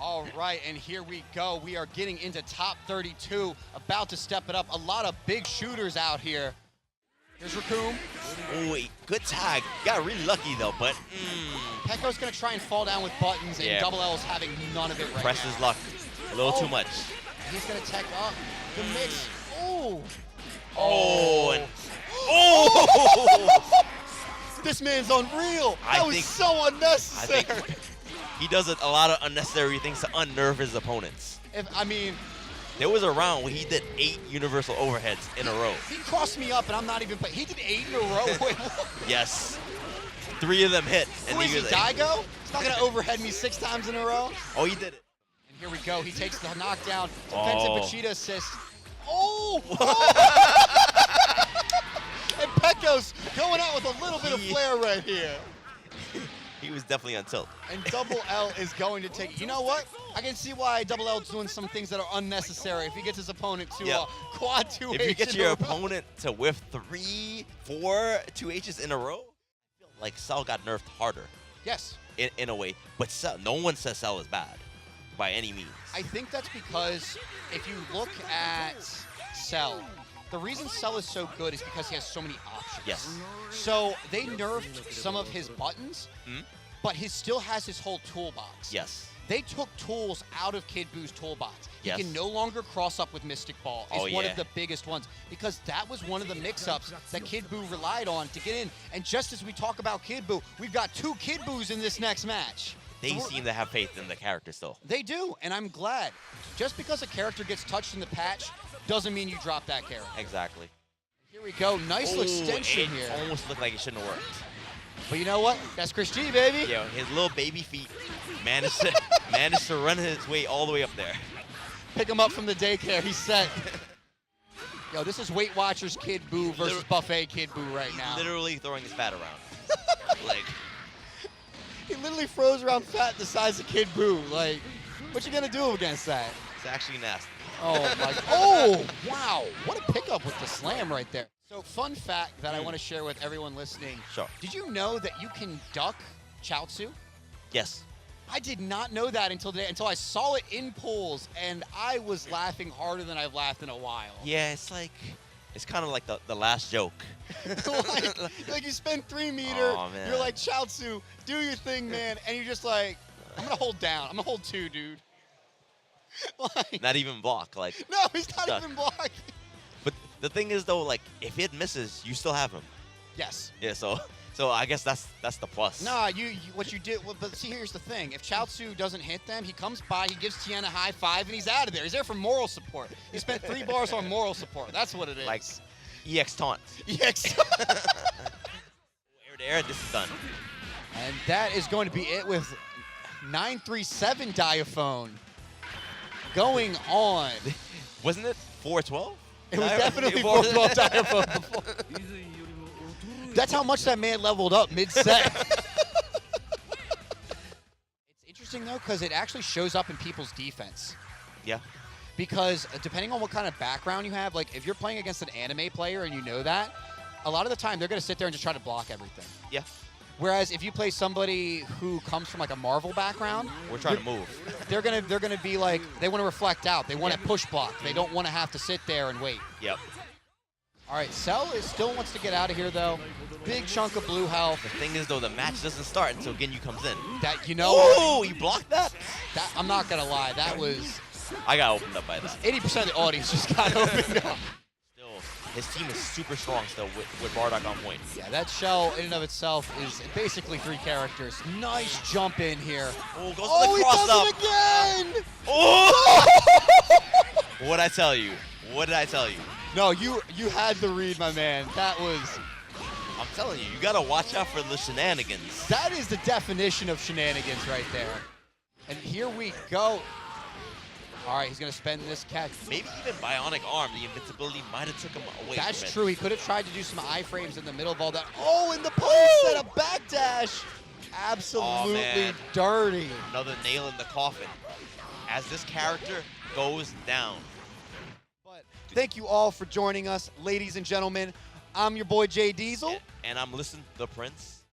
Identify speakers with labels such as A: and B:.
A: All right, and here we go. We are getting into top 32, about to step it up. A lot of big shooters out here. Here's Raccoon.
B: Oh, wait, good tag. Got really lucky though, but
A: Pecco's gonna try and fall down with buttons, and
B: Yeah.
A: Double L's having none of it right
B: press
A: now.
B: his luck a little too much.
A: He's gonna tech up the mix. Oh.
B: Oh, and oh!
A: This man's unreal.
B: I
A: That was
B: think-
A: so
B: I
A: unnecessary.
B: think he does a lot of unnecessary things to unnerve his opponents.
A: I mean,
B: There was a round where he did 8 universal overheads in a row.
A: he crossed me up, and I'm not even. But he did 8 in a row. Wait, what?
B: Yes. 3 of them hit.
A: Who is he,
B: was
A: Daigo? He's not gonna overhead me 6 times in a row.
B: Oh, he did it.
A: And here we go. He takes the knockdown. Defensive
B: Oh.
A: Vegeta assist. Oh! And Pecco's going out with a little bit of flair right here.
B: He was definitely on tilt.
A: And Double L is going to take. You know what? I can see why Double L's doing some things that are unnecessary. If he gets his opponent to
B: Yeah.
A: quad 2H.
B: If you get
A: in
B: your
A: a row.
B: opponent to whiff 3, 4 2Hs in a row, I feel like Cell got nerfed harder
A: Yes.
B: in a way. But Cell, no one says Cell is bad by any means.
A: I think that's because if you look at Cell, the reason Cell is so good is because he has so many options.
B: Yes.
A: So they nerfed some of his buttons, but he still has his whole toolbox.
B: Yes.
A: They took tools out of Kid Buu's toolbox. He
B: Yes.
A: can no longer cross up with Mystic Ball. It's
B: Oh,
A: one
B: yeah.
A: of the biggest ones because that was one of the mix-ups that Kid Buu relied on to get in. And just as we talk about Kid Buu, we've got 2 Kid Buus in this next match.
B: They seem to have faith in the character still.
A: They do, and I'm glad. Just because a character gets touched in the patch doesn't mean you drop that character.
B: Exactly.
A: Here we go. Nice little extension
B: it
A: here.
B: almost looked like it shouldn't have worked.
A: But you know what? That's Chris G, baby.
B: Yeah, his little baby feet managed to run his way all the way up there.
A: Pick him up from the daycare. He's set. Yo, this is Weight Watchers Kid Buu versus Buffet Kid Buu right now.
B: Literally throwing his fat around. Like,
A: He literally froze around fat the size of Kid Buu. Like, what you gonna do against that?
B: it's actually nasty.
A: Oh my! Oh wow! What a pickup with the slam right there. So, fun fact that I want to share with everyone listening.
B: Sure.
A: Did you know that you can duck Chaozu?
B: Yes.
A: I did not know that until today, until I saw it in pools, and I was laughing harder than I've laughed in a while.
B: Yeah, it's kind of like the last joke.
A: like you spend 3 meter,
B: Aw, man.
A: you're like, Chaozu, do your thing, man, and you're just like, I'm gonna hold down. I'm gonna hold 2, dude. Like,
B: Not even block. Like,
A: no, he's not
B: stuck.
A: even blocking.
B: but the thing is though, like if it misses, you still have him.
A: Yes.
B: Yeah. So I guess that's the plus.
A: Nah, what you did, well, but see, here's the thing. If Chaozu doesn't hit them, he comes by, he gives Tien a high 5, and he's out of there. He's there for moral support. He spent 3 bars on moral support. That's what it is.
B: Like EX taunt.
A: Yes.
B: Air to air. This is done.
A: And that is going to be it with 937 Diaphone going on.
B: Wasn't it 412?
A: It was definitely 412 Diaphone before. That's how much that man leveled up mid-set. It's interesting, though, because it actually shows up in people's defense.
B: Yeah.
A: Because depending on what kind of background you have, like if you're playing against an anime player and you know that, a lot of the time they're going to sit there and just try to block everything.
B: Yeah.
A: Whereas if you play somebody who comes from like a Marvel background,
B: We're trying to move.
A: they're gonna be like, they want to reflect out. They want to push block. They don't want to have to sit there and wait.
B: Yep.
A: All right, Cell still wants to get out of here though. Big chunk of blue health.
B: The thing is though, the match doesn't start until Ginyu comes in.
A: That you know.
B: Oh, he blocked that?
A: That I'm not gonna lie. That was
B: I got opened up by that.
A: 80% of the audience just got opened up.
B: Still, his team is super strong still with Bardock on point.
A: Yeah, that shell in and of itself is basically 3 characters. Nice jump in here.
B: Oh, goes
A: Oh,
B: to
A: he
B: the cross
A: does
B: up.
A: it again!
B: Oh! What'd I tell you? What did I tell you?
A: No, you had the read, my man. That was.
B: I'm telling you, you gotta watch out for the shenanigans.
A: That is the definition of shenanigans right there. And here we go. All right, he's going to spend this catch.
B: Maybe even Bionic Arm, the invincibility might have took him away
A: That's
B: from it.
A: true. He could have tried to do some iframes in the middle of all that. Oh, and the punish set a backdash. Absolutely
B: man.
A: dirty.
B: Another nail in the coffin as this character goes down.
A: But thank you all for joining us, ladies and gentlemen. I'm your boy JDiesel.
B: And I'm Listen the Prince.